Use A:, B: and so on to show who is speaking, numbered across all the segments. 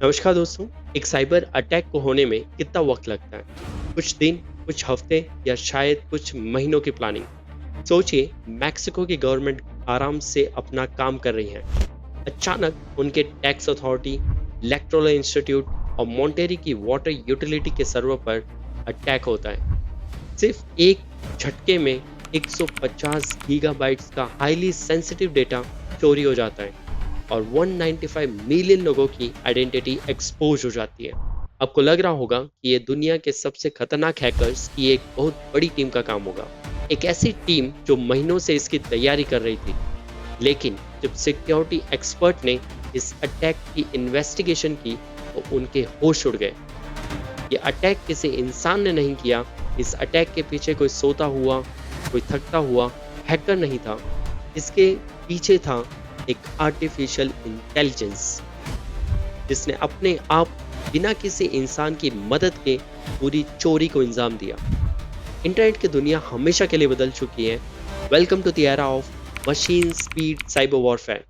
A: नमस्कार दोस्तों। एक साइबर अटैक को होने में कितना वक्त लगता है? कुछ दिन, कुछ हफ्ते या शायद कुछ महीनों की प्लानिंग। सोचिए, मैक्सिको की गवर्नमेंट आराम से अपना काम कर रही है। अचानक उनके टैक्स अथॉरिटी, इलेक्टोरल इंस्टीट्यूट और मॉन्टेरी की वाटर यूटिलिटी के सर्वर पर अटैक होता है। सिर्फ एक झटके में 150 गीगाबाइट्स का हाईली सेंसिटिव डेटा चोरी हो जाता है और 195 मिलियन लोगों की आइडेंटिटी एक्सपोज हो जाती है। आपको लग रहा होगा कि ये दुनिया के सबसे खतरनाक हैकर्स की एक बहुत बड़ी टीम का काम होगा। एक ऐसी टीम जो महीनों से इसकी तैयारी कर रही थी। लेकिन जब सिक्योरिटी एक्सपर्ट ने इस अटैक की इन्वेस्टिगेशन की तो उनके होश उड़ गए। ये अटैक किसी इंसान ने नहीं किया। इस अटैक के पीछे कोई सोता हुआ, कोई थकता हुआ हैकर नहीं था। इसके पीछे था एक आर्टिफिशियल इंटेलिजेंस जिसने अपने आप बिना किसी इंसान की मदद के पूरी चोरी को अंजाम दिया। इंटरनेट की दुनिया हमेशा के लिए बदल चुकी है। Welcome to the era of machine speed cyber warfare.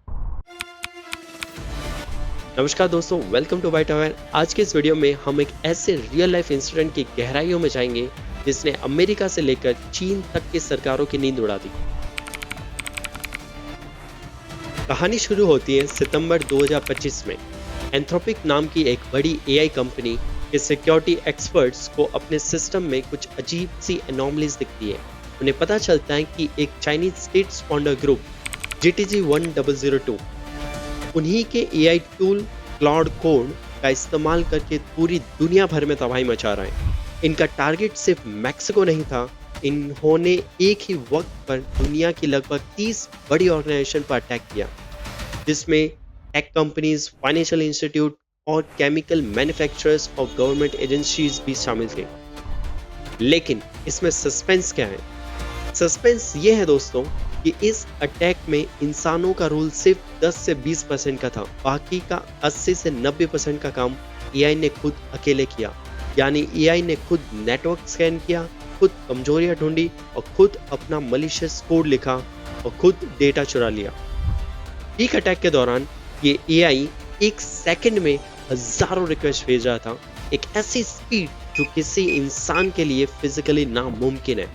A: नमस्कार दोस्तों, वेलकम टू बाइट अवेयर। आज के इस वीडियो में हम एक ऐसे रियल लाइफ इंसिडेंट की गहराइयों में जाएंगे जिसने अमेरिका से लेकर चीन तक की सरकारों की नींद उड़ा दी। कहानी शुरू होती है सितंबर 2025 में। एंथ्रोपिक नाम की एक बड़ी एआई कंपनी के सिक्योरिटी एक्सपर्ट्स को अपने सिस्टम में कुछ अजीब सी एनॉमलीज दिखती है। उन्हें पता चलता है कि एक Chinese state sponsor group GTG1002 उन्हीं के एआई टूल क्लाउड कोड का इस्तेमाल करके पूरी दुनिया भर में तबाही मचा रहा है। इनका टारगेट सिर्फ मैक्सिको नहीं था। इन्होंने एक ही वक्त पर दुनिया की लगभग 30 बड़ी ऑर्गेनाइजेशन पर अटैक किया, जिसमें टेक कंपनीज, फाइनेंशियल इंस्टीट्यूट और केमिकल मैन्युफैक्चरर्स और गवर्नमेंट एजेंसीज भी शामिल थे। लेकिन इसमें सस्पेंस क्या है? सस्पेंस ये है दोस्तों कि इस अटैक में इंसानों का रोल सिर्फ 10 से 20% का था। बाकी का 80 से 90% का काम एआई ने खुद अकेले किया। यानी एआई ने खुद नेटवर्क स्कैन किया, खुद कमजोरियां ढूंढी और खुद अपना मलिशियस कोड लिखा और खुद डेटा चुरा लिया। पीक अटैक के दौरान ये एआई एक सेकंड में हजारों रिक्वेस्ट भेज रहा था। एक ऐसी स्पीड जो किसी इंसान के लिए फिजिकली नामुमकिन है।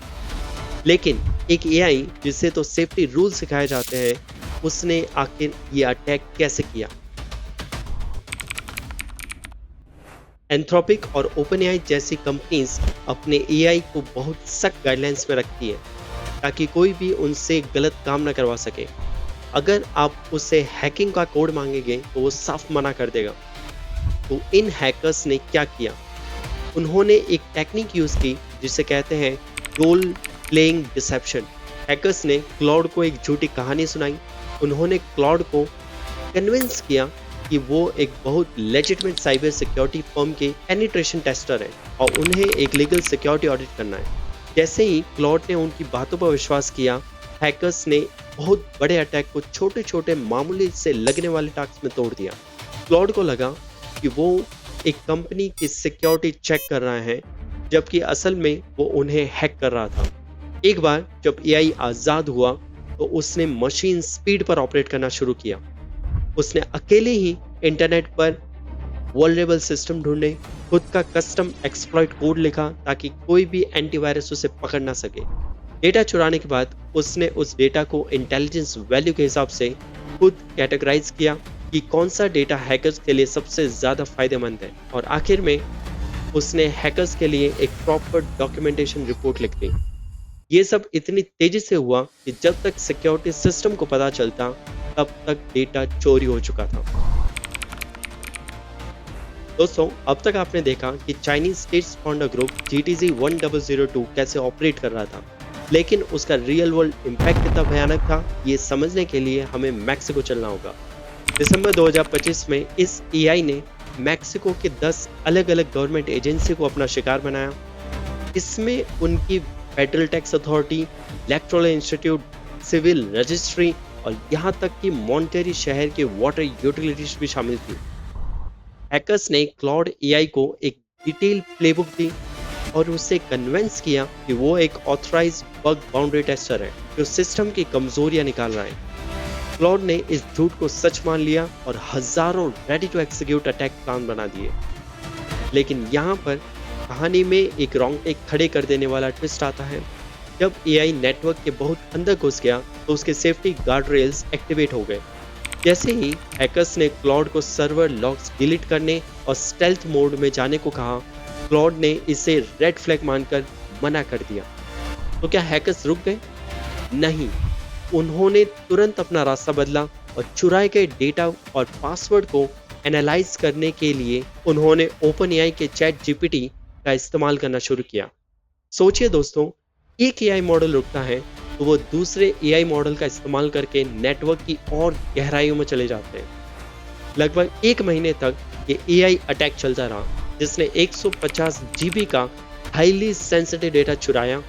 A: लेकिन एक एआई जिसे तो सेफ्टी रूल सिखाए जाते हैं, उसने आखिर ये अटैक कैसे किया? एंथ्रोपिक और ओपनएआई जैसी कंपनीज अपने एआई को बहुत सख्त गाइडलाइंस में रखती है ताकि कोई भी उनसे गलत काम ना करवा सके। अगर आप उससे हैकिंग का कोड मांगेंगे तो वो साफ मना कर देगा। तो इन हैकर्स ने क्या किया? उन्होंने एक टेक्निक यूज की जिसे कहते हैं रोल प्लेइंग डिसेप्शन। हैकर्स ने क्लाउड को एक झूठी कहानी सुनाई। उन्होंने क्लाउड को कन्विंस किया कि वो एक बहुत लेजिटिमेट साइबर सिक्योरिटी फर्म के पेनिट्रेशन टेस्टर है और उन्हें एक लीगल सिक्योरिटी ऑडिट करना है। जैसे ही क्लाउड ने उनकी बातों पर विश्वास किया, हैकर्स ने बहुत बड़े अटैक को छोटे छोटे मामूली से लगने वाले टास्क में तोड़ दिया। क्लाउड को लगा कि वो एक कंपनी की सिक्योरिटी चेक कर रहा है, जबकि असल में वो उन्हें हैक कर रहा था। एक बार जब एआई आजाद हुआ तो उसने मशीन स्पीड पर ऑपरेट करना शुरू किया। उसने अकेले ही इंटरनेट पर वल्नरेबल सिस्टम ढूंढे, खुद का कस्टम एक्सप्लॉइट कोड लिखा ताकि कोई भी एंटीवायरस उसे पकड़ ना सके। डेटा चुराने के बाद उसने उस डेटा को इंटेलिजेंस वैल्यू के हिसाब से खुद कैटेगराइज किया कि कौन सा डेटा हैकर्स के लिए सबसे ज़्यादा फायदेमंद है, और आखिर में उसने हैकर्स के लिए एक प्रॉपर डॉक्यूमेंटेशन रिपोर्ट लिख दी। ये सब इतनी तेजी से हुआ कि जब तक सिक्योरिटी सिस्टम को पता चलता तब तक डेटा चोरी हो चुका था। दोस्तों, अब तक आपने देखा कि Chinese state sponsor group GTG1002 कैसे ऑपरेट कर रहा था, लेकिन उसका रियल वर्ल्ड इम्पैक्ट कितना भयानक था, ये समझने के लिए हमें मैक्सिको चलना होगा। दिसंबर 2025 में इस एआई ने मैक्सिको के 10 अलग अलग गवर्नमेंट एजेंसी को अपना शिकार बनाया। इसमें उनकी federal tax authority, electoral institute, civil registry और यहाँ तक कि मॉन्टेरी शहर के वाटर यूटिलिटीज भी शामिल थी। हैकर्स ने क्लाउड एआई को एक डिटेल प्लेबुक दी और उसे कन्विंस किया कि वो एक ऑथराइज्ड बग बाउंड्री टेस्टर है जो सिस्टम की कमजोरियां निकाल रहा है। क्लॉड ने इस झूठ को सच मान लिया और हजारों ready to execute attack plan बना दिए। लेकिन यहाँ पर कहानी में एक रोंगटे खड़े कर देने वाला ट्विस्ट आता है। जब एआई नेटवर्क के बहुत अंदर घुस गया तो उसके सेफ्टी गार्ड रेल्स एक्टिवेट हो गए। जैसे ही हैकर्स ने क्लॉड को सर्वर लॉग्स डिलीट करने और स्टेल्थ मोड में जाने को कहा, क्लॉड ने इसे रेड फ्लैग मानकर मना कर दिया। तो क्या हैकर्स रुक गए? नहीं, उन्होंने तुरंत अपना रास्ता बदला और चुराए गए डेटा और पासवर्ड को एनालाइज करने के लिए उन्होंने ओपन एआई के चैट जीपीटी का इस्तेमाल करना शुरू किया। सोचिए दोस्तों, एक एआई मॉडल रुकता है तो वो दूसरे एआई मॉडल का इस्तेमाल करके नेटवर्क की और गहराइयों में चले जाते हैं। लगभग 1 महीने तक ये एआई अटैक चलता रहा, जिसने 150 जीबी का हाईली सेंसिटिव डेटा चुराया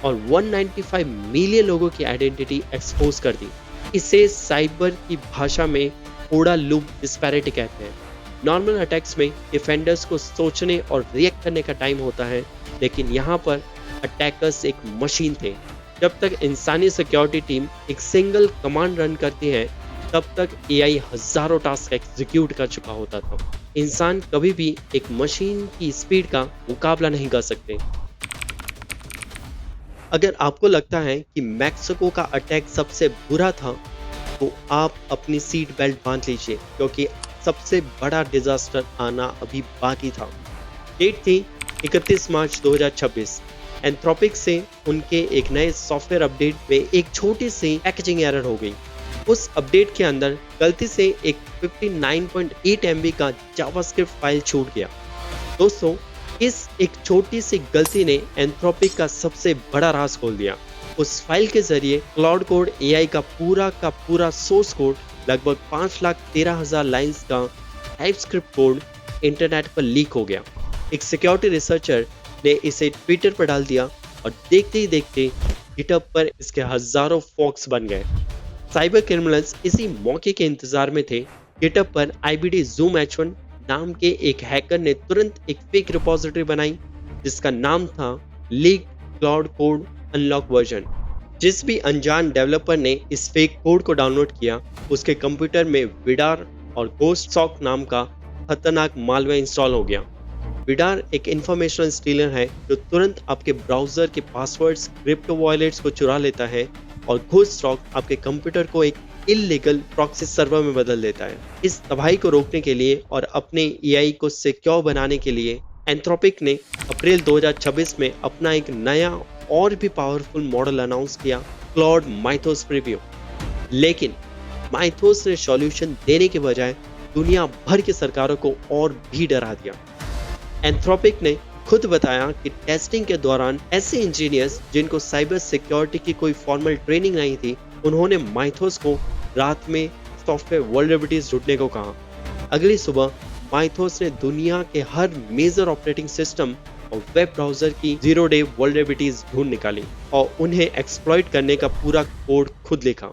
A: और 195 मिलियन लोगों की आइडेंटिटी एक्सपोज कर दी। इसे साइबर की भाषा में ओडा लूप डिस्पैरिटी कहते हैं। नॉर्मल अटैक्स में डिफेंडर्स को सोचने और रिएक्ट करने का टाइम होता है, लेकिन यहाँ पर अटैकर्स एक मशीन थे। जब तक इंसानी सिक्योरिटी टीम एक सिंगल कमांड रन करती है, तब तक एआई हजारों टास्क एग्जीक्यूट कर चुका होता था। इंसान कभी भी एक मशीन की स्पीड का मुकाबला नहीं कर सकते। अगर आपको लगता है कि मैक्सिको का अटैक सबसे बुरा था, तो आप अपनी सीट बेल्ट बांध लीजिए, क्योंकि सबसे बड़ा डिजास्टर आना अभी बाकी था। डेट थी 31 मार्च 2026। एंथ्रोपिक से उनके एक नए सॉफ्टवेयर अपडेट में एक छोटी सी पैकेजिंग एरर हो गई। उस अपडेट के अंदर गलती से एक 59.8 MB का जावास्क्रिप्ट फाइल छूट गया। दोस्तों, इस एक छोटी सी गलती ने एंथ्रोपिक का सबसे बड़ा राज खोल दिया। उस फाइल के जरिए क्लाउड कोड एआई का पूरा सोर्स कोड, लगभग 5,13,000 लाइंस का टाइपस्क्रिप्ट कोड इंटरनेट पर लीक हो गया। एक सिक्योरिटी रिसर्चर ने इसे ट्विटर पर डाल दिया और देखते ही देखते गिटहब पर इसके हजारों फॉक्स बन गए। साइबर क्रिमिनल्स इसी मौके के इंतजार में थे। गिटहब पर IBD Zoom H1 नाम के एक हैकर ने तुरंत एक फेक रिपोजिटरी बनाई, जिसका नाम था leak cloud code unlock version. जिस भी अनजान डेवलपर ने इस फेक कोड को डाउनलोड किया, उसके कंप्यूटर में विडार और गोस्ट सॉक नाम का खतरनाक मालवेयर इंस्टॉल हो गया। विडार एक इंफॉर्मेशन स्टीलर है जो तुरंत आपके ब्राउजर के पासवर्ड्स, क्रिप्टो वॉलेट्स को चुरा लेता है और घोस्ट स्टॉक आपके कंप्यूटर को एक इल्लीगल प्रॉक्सी सर्वर में बदल देता है। इस तबाही को रोकने के लिए और अपने एआई को सिक्योर बनाने के लिए एंथ्रोपिक ने अप्रैल 2026 में अपना एक नया और भी पावरफुल मॉडल अनाउंस किया, क्लॉड माइथोस प्रीव्यू। लेकिन माइथोस ने सॉल्यूशन देने के बजाय दुनिया भर की सरकारों को और भी डरा दिया। एंथ्रोपिक ने खुद बताया कि टेस्टिंग के दौरान ऐसे इंजीनियर्स जिनको साइबर सिक्योरिटी की कोई फॉर्मल ट्रेनिंग नहीं थी, उन्होंने माइथोस को रात में सॉफ्टवेयर वल्नरेबिलिटीज ढूंढने को कहा। अगली सुबह माइथोस ने दुनिया के हर मेजर ऑपरेटिंग सिस्टम और वेब ब्राउजर की 0 डे वल्नरेबिलिटीज ढूंढ निकाली और उन्हें एक्सप्लॉइट करने का पूरा कोड खुद लिखा।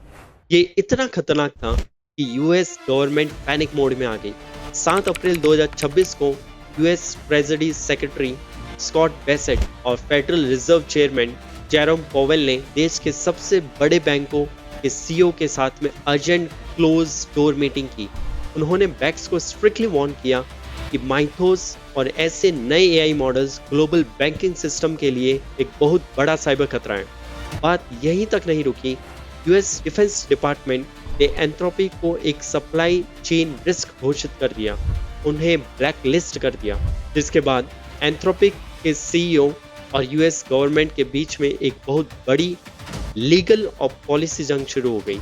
A: ये इतना खतरनाक था कि यूएस गवर्नमेंट पैनिक मोड में आ गई। 7 अप्रैल 2026 को US treasury secretary Scott Bessent और federal reserve chairman Jerome Powell ने देश के सबसे बड़े बैंकों के सीईओ के साथ में अर्जेंट क्लोज डोर मीटिंग की। उन्होंने बैंक्स को स्ट्रिक्टली वार्न किया कि माइथोस और ऐसे नए AI models global banking system के लिए एक बहुत बड़ा साइबर खतरा है। बात यहीं तक नहीं रुकी। यूएस डिफेंस डिपार्टमेंट ने एंथ्रोपिक को एक सप्लाई चेन रिस्क घोषित कर दिया, उन्हें ब्लैक लिस्ट कर दिया, जिसके बाद एंथ्रोपिक के सीईओ और यूएस गवर्नमेंट के बीच में एक बहुत बड़ी लीगल और पॉलिसी जंग शुरू हो गई।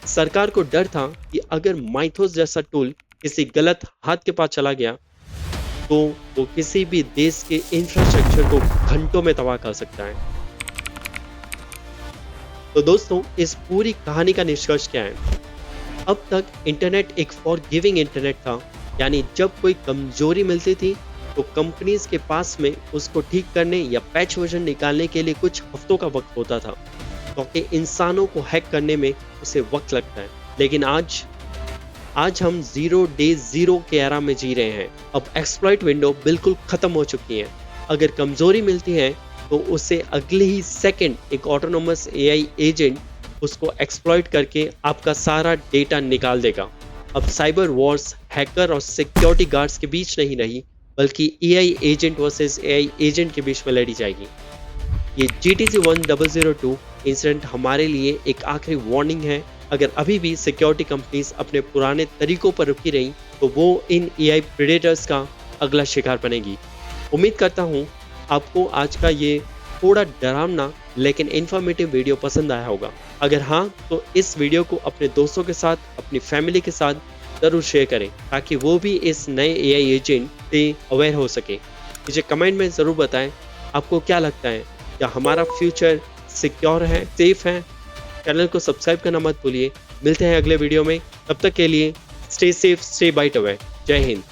A: सरकार को डर था कि अगर माइथोस जैसा टूल किसी गलत हाथ के पास चला गया तो वो किसी भी देश के इंफ्रास्ट्रक्चर को घंटों में तबाह कर सकता है। तो दोस्तों, इस पूरी कहानी का निष्कर्ष क्या है? अब तक इंटरनेट एक फॉरगिविंग इंटरनेट था, यानी जब कोई कमजोरी मिलती थी तो कंपनीज के पास में उसको ठीक करने या पैच वर्जन निकालने के लिए कुछ हफ्तों का वक्त होता था, क्योंकि इंसानों को हैक करने में उसे वक्त लगता है। लेकिन आज हम 0 डे 0 के एरा में जी रहे हैं। अब एक्सप्लॉइट विंडो बिल्कुल खत्म हो चुकी है। अगर कमजोरी मिलती है तो उसे अगले ही सेकंड एक ऑटोनोमस एआई एजेंट उसको एक्सप्लॉइट करके आपका सारा डेटा निकाल देगा। अब साइबर वॉर्स हैकर और सिक्योरिटी गार्ड्स के बीच नहीं रही, बल्कि AI agent versus AI agent के बीच में लड़ी जाएगी। ये GTC 1002 इंसिडेंट हमारे लिए एक आखिरी वार्निंग है। अगर अभी भी सिक्योरिटी कंपनीज अपने पुराने तरीकों पर रुकी रहीं, तो वो इन एआई प्रेडेटर्स का अगला शिकार बनेगी। उम्मीद करता हूँ आपको आज का ये थोड़ा डरावना लेकिन इन्फॉर्मेटिव वीडियो पसंद आया होगा। अगर हाँ, तो इस वीडियो को अपने दोस्तों के साथ, अपनी फैमिली के साथ ज़रूर शेयर करें, ताकि वो भी इस नए एआई एजेंट से अवेयर हो सके। मुझे कमेंट में ज़रूर बताएं आपको क्या लगता है, क्या हमारा फ्यूचर सिक्योर है, सेफ है। चैनल को सब्सक्राइब करना मत भूलिए। मिलते हैं अगले वीडियो में, तब तक के लिए stay safe, stay byte away. जय हिंद।